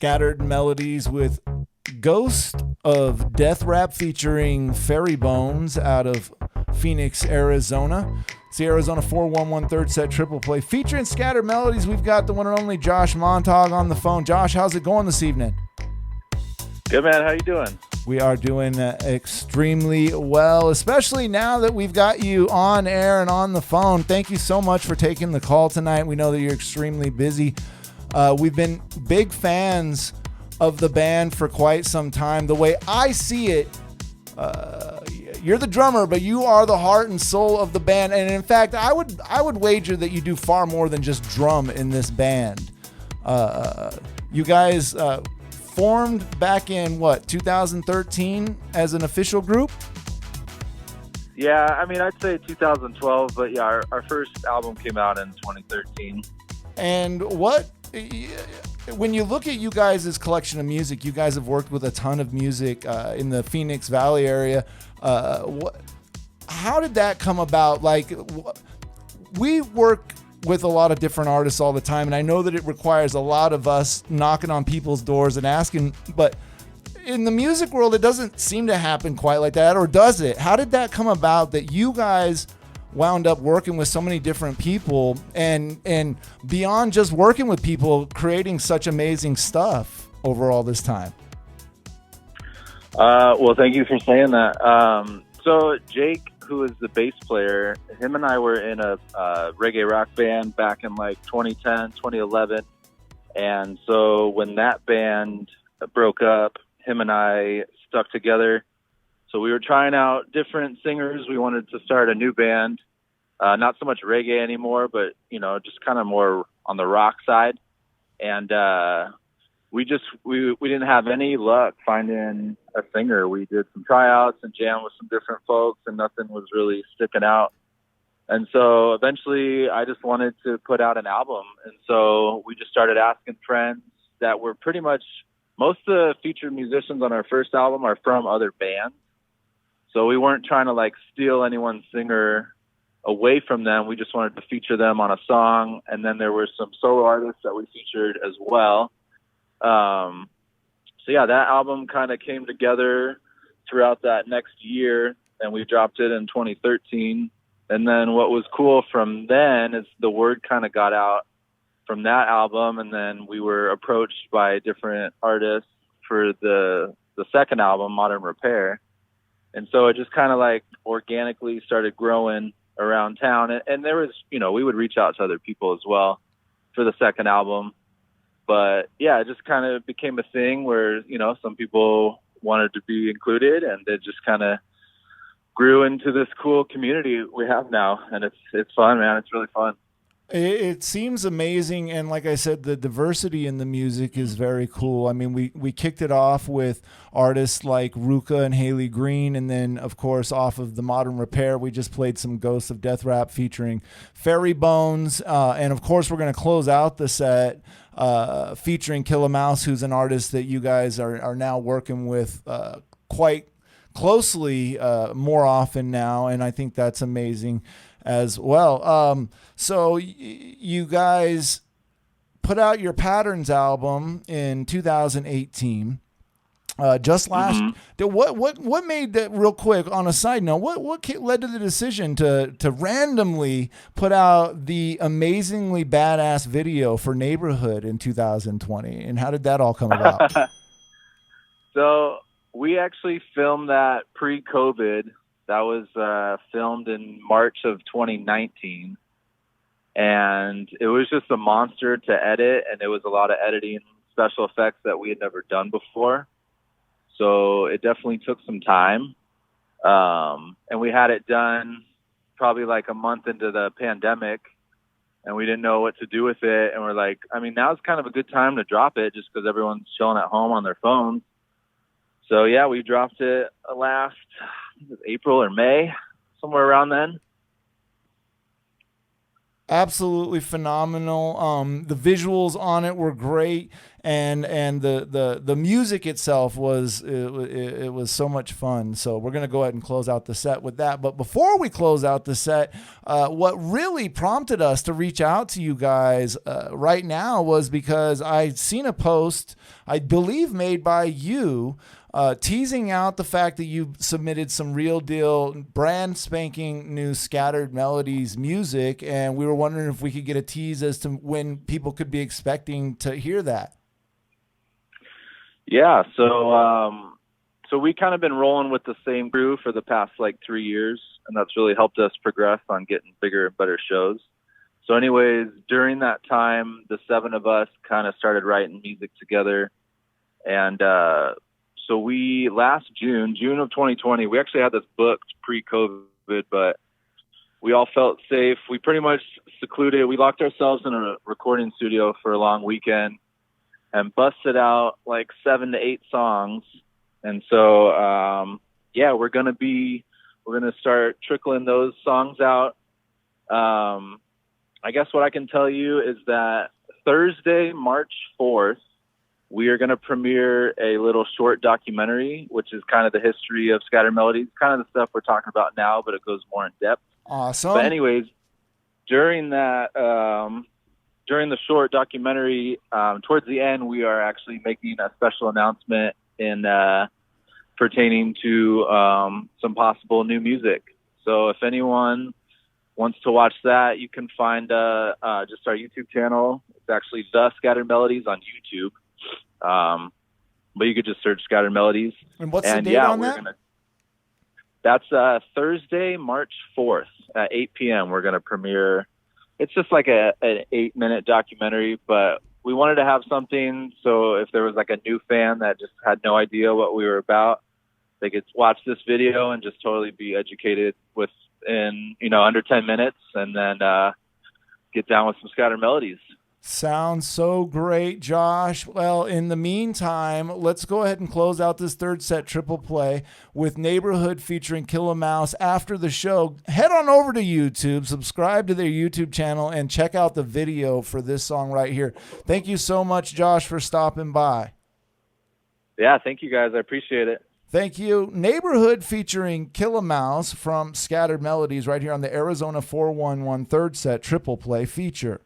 Scattered Melodies with Ghost of Death Rap featuring Fairy Bones out of Phoenix, Arizona. It's the Arizona 411 third set triple play. Featuring Scattered Melodies, we've got the one and only Josh Montag on the phone. Josh, how's it going this evening? Good, man. How you doing? We are doing extremely well, especially now that we've got you on air and on the phone. Thank you so much for taking the call tonight. We know that you're extremely busy. We've been big fans of the band for quite some time. The way I see it, you're the drummer, but you are the heart and soul of the band. And in fact, I would wager that you do far more than just drum in this band. You guys formed back in 2013 as an official group? Yeah, I mean, I'd say 2012, but yeah, our first album came out in 2013. And when you look at you guys' collection of music, you guys have worked with a ton of music in the Phoenix Valley area. How did that come about? Like, we work with a lot of different artists all the time, and I know that it requires a lot of us knocking on people's doors and asking, but in the music world, it doesn't seem to happen quite like that, or does it? How did that come about that you guys wound up working with so many different people and beyond just working with people, creating such amazing stuff over all this time? Well, thank you for saying that. So Jake, who is the bass player, him and I were in a reggae rock band back in like 2010, 2011. And so when that band broke up, him and I stuck together. So we were trying out different singers. We wanted to start a new band, not so much reggae anymore, but, just kind of more on the rock side. And we didn't have any luck finding a singer. We did some tryouts and jammed with some different folks, and nothing was really sticking out. And so eventually I just wanted to put out an album. And so we just started asking friends that were pretty much, most of the featured musicians on our first album are from other bands. So we weren't trying to like steal anyone's singer away from them. We just wanted to feature them on a song. And then there were some solo artists that we featured as well. So yeah, that album kind of came together throughout that next year, and we dropped it in 2013. And then what was cool from then is the word kind of got out from that album, and then we were approached by different artists for the second album, Modern Repair. And so it just kind of like organically started growing around town. And there was, we would reach out to other people as well for the second album. But yeah, it just kind of became a thing where, some people wanted to be included, and it just kind of grew into this cool community we have now. And it's fun, man. It's really fun. It seems amazing, and like I said, the diversity in the music is very cool. I mean, we kicked it off with artists like Ruka and Haley Green, and then, of course, off of the Modern Repair, we just played some Ghosts of Death Rap featuring Fairy Bones, and of course, we're going to close out the set featuring Killa Mouse, who's an artist that you guys are now working with quite closely more often now, and I think that's amazing as well. So you guys put out your Patterns album in 2018. Just last, what made that, real quick on a side note, what led to the decision to randomly put out the amazingly badass video for Neighborhood in 2020, and how did that all come about? So we actually filmed that pre-COVID. That was filmed in March of 2019, and it was just a monster to edit, and it was a lot of editing, special effects that we had never done before. So it definitely took some time, and we had it done probably like a month into the pandemic, and we didn't know what to do with it. And we're like, I mean, now's kind of a good time to drop it just because everyone's chilling at home on their phones. So yeah, we dropped it last April or May, somewhere around then. Absolutely phenomenal. The visuals on it were great, and the music itself was it was so much fun. So we're gonna go ahead and close out the set with that. But before we close out the set, what really prompted us to reach out to you guys right now was because I'd seen a post, I believe, made by you. Teasing out the fact that you submitted some real deal, brand spanking new Scattered Melodies music, and we were wondering if we could get a tease as to when people could be expecting to hear that. Yeah, so we kind of been rolling with the same crew for the past like 3 years, and that's really helped us progress on getting bigger and better shows. So anyways, during that time, the 7 of us kind of started writing music together, and so we last June of 2020, we actually had this booked pre-COVID, but we all felt safe. We pretty much secluded. We locked ourselves in a recording studio for a long weekend and busted out like 7 to 8 songs. And so, yeah, we're going to start trickling those songs out. I guess what I can tell you is that Thursday, March 4th, we are going to premiere a little short documentary, which is kind of the history of Scattered Melodies, kind of the stuff we're talking about now, but it goes more in depth. Awesome. But anyways, during that, during the short documentary, towards the end, we are actually making a special announcement in pertaining to some possible new music. So if anyone wants to watch that, you can find just our YouTube channel. It's actually The Scattered Melodies on YouTube. But you could just search Scattered Melodies. And what's the date on that? That's Thursday, March 4th at 8 p.m. We're going to premiere. It's just like an 8-minute documentary, but we wanted to have something so if there was like a new fan that just had no idea what we were about, they could watch this video and just totally be educated within, under 10 minutes and then get down with some Scattered Melodies. Sounds so great, Josh. Well, in the meantime, let's go ahead and close out this third set triple play with Neighborhood featuring Killer Mouse. After the show, head on over to YouTube, subscribe to their YouTube channel, and check out the video for this song right here. Thank you so much, Josh, for stopping by. Yeah, thank you, guys. I appreciate it. Thank you. Neighborhood featuring Killer Mouse from Scattered Melodies right here on the Arizona 411 third set triple play feature.